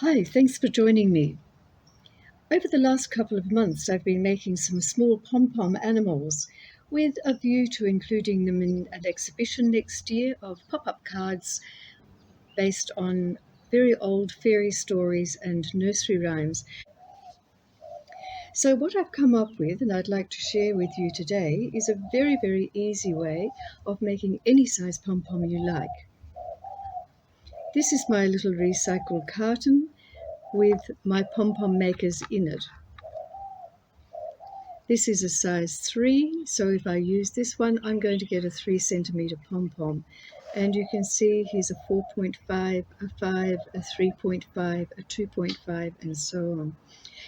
Hi, thanks for joining me. Over the last couple of months, I've been making some small pom-pom animals with a view to including them in an exhibition next year of pop-up cards based on very old fairy stories and nursery rhymes. So what I've come up with, and I'd like to share with you today, is a very, very easy way of making any size pom-pom you like. This is my little recycled carton with my pom-pom makers in it. This is a size 3, so if I use this one, I'm going to get a 3 centimeter pom-pom. And you can see here's a 4.5, a 5, a 3.5, a 2.5, and so on.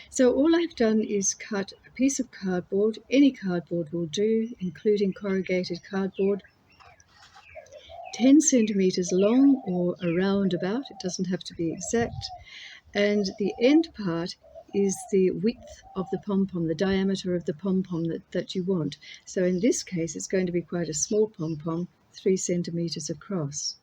So all I've done is cut a piece of cardboard. Any cardboard will do, including corrugated cardboard, 10 centimeters long or around about. It doesn't have to be exact. And the end part is the width of the pom-pom, the diameter of the pom-pom that you want. So in this case, it's going to be quite a small pom-pom, 3 centimeters across.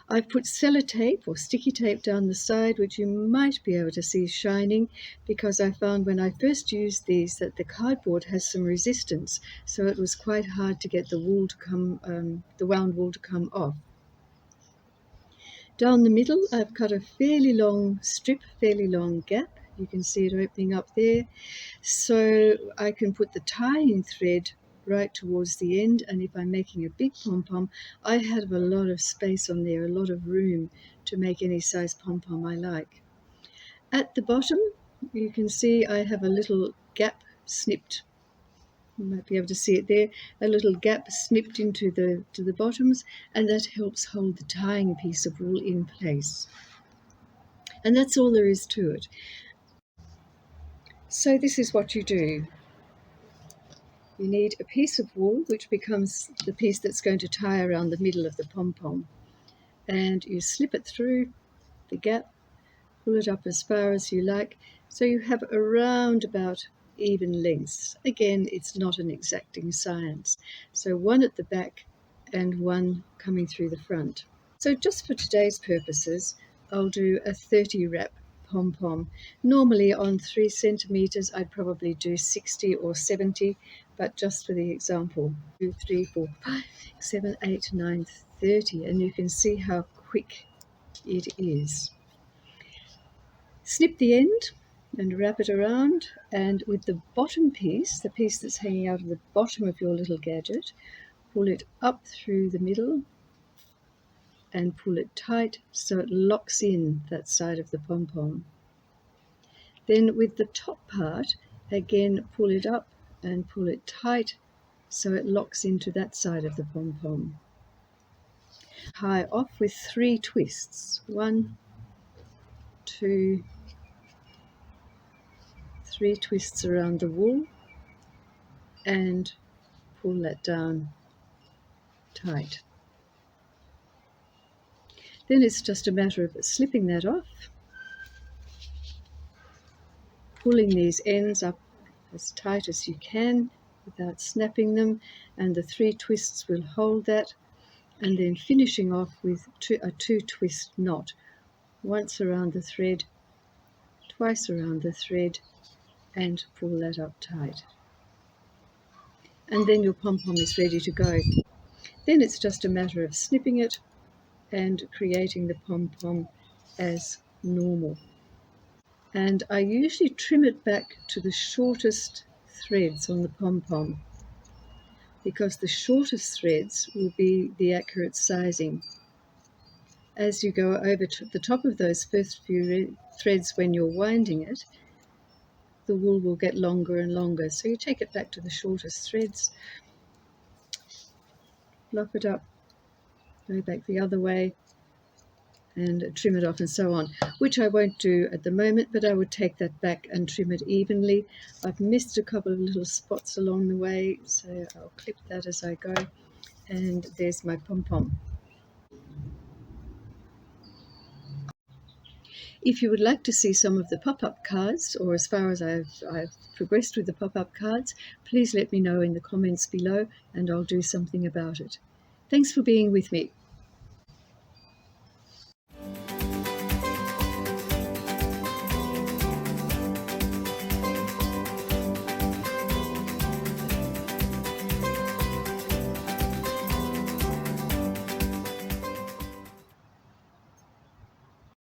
I've put sellotape or sticky tape down the side, which you might be able to see shining, because I found when I first used these that the cardboard has some resistance, so it was quite hard to get the wool to come, the wound wool to come off. Down the middle, I've cut a fairly long strip, fairly long gap. You can see it opening up there. So I can put the tying thread right towards the end, and if I'm making a big pom-pom, I have a lot of space on there, a lot of room to make any size pom-pom I like. At the bottom, you can see I have a little gap snipped. You might be able to see it there, a little gap snipped into the bottoms, and that helps hold the tying piece of wool in place. And that's all there is to it. So this is what you do. You need a piece of wool, which becomes the piece that's going to tie around the middle of the pom-pom. And you slip it through the gap, pull it up as far as you like, so you have around about even lengths. Again, it's not an exacting science. So one at the back and one coming through the front. So just for today's purposes, I'll do a 30 wrap pom-pom. Normally on 3 centimeters, I'd probably do 60 or 70, but just for the example, 2, 3, 4, 5, 6, 7, 8, 9, 30, and you can see how quick it is. Snip the end and wrap it around, and with the bottom piece, the piece that's hanging out of the bottom of your little gadget, pull it up through the middle and pull it tight so it locks in that side of the pom-pom. Then with the top part, again pull it up and pull it tight so it locks into that side of the pom-pom. Tie off with 3 twists. 1, 2, 3 twists around the wool and pull that down tight. Then it's just a matter of slipping that off, pulling these ends up as tight as you can without snapping them, and the 3 twists will hold that, and then finishing off with a 2 twist knot, once around the thread, twice around the thread, and pull that up tight. And then your pom-pom is ready to go. Then it's just a matter of snipping it and creating the pom-pom as normal. And I usually trim it back to the shortest threads on the pom-pom, because the shortest threads will be the accurate sizing. As you go over to the top of those first few threads when you're winding it, the wool will get longer and longer. So you take it back to the shortest threads, fluff it up, go back the other way, and trim it off and so on, which I won't do at the moment, but I would take that back and trim it evenly. I've missed a couple of little spots along the way, so I'll clip that as I go. And there's my pom-pom. If you would like to see some of the pop-up cards, or as far as I've progressed with the pop-up cards, please let me know in the comments below and I'll do something about it. Thanks for being with me.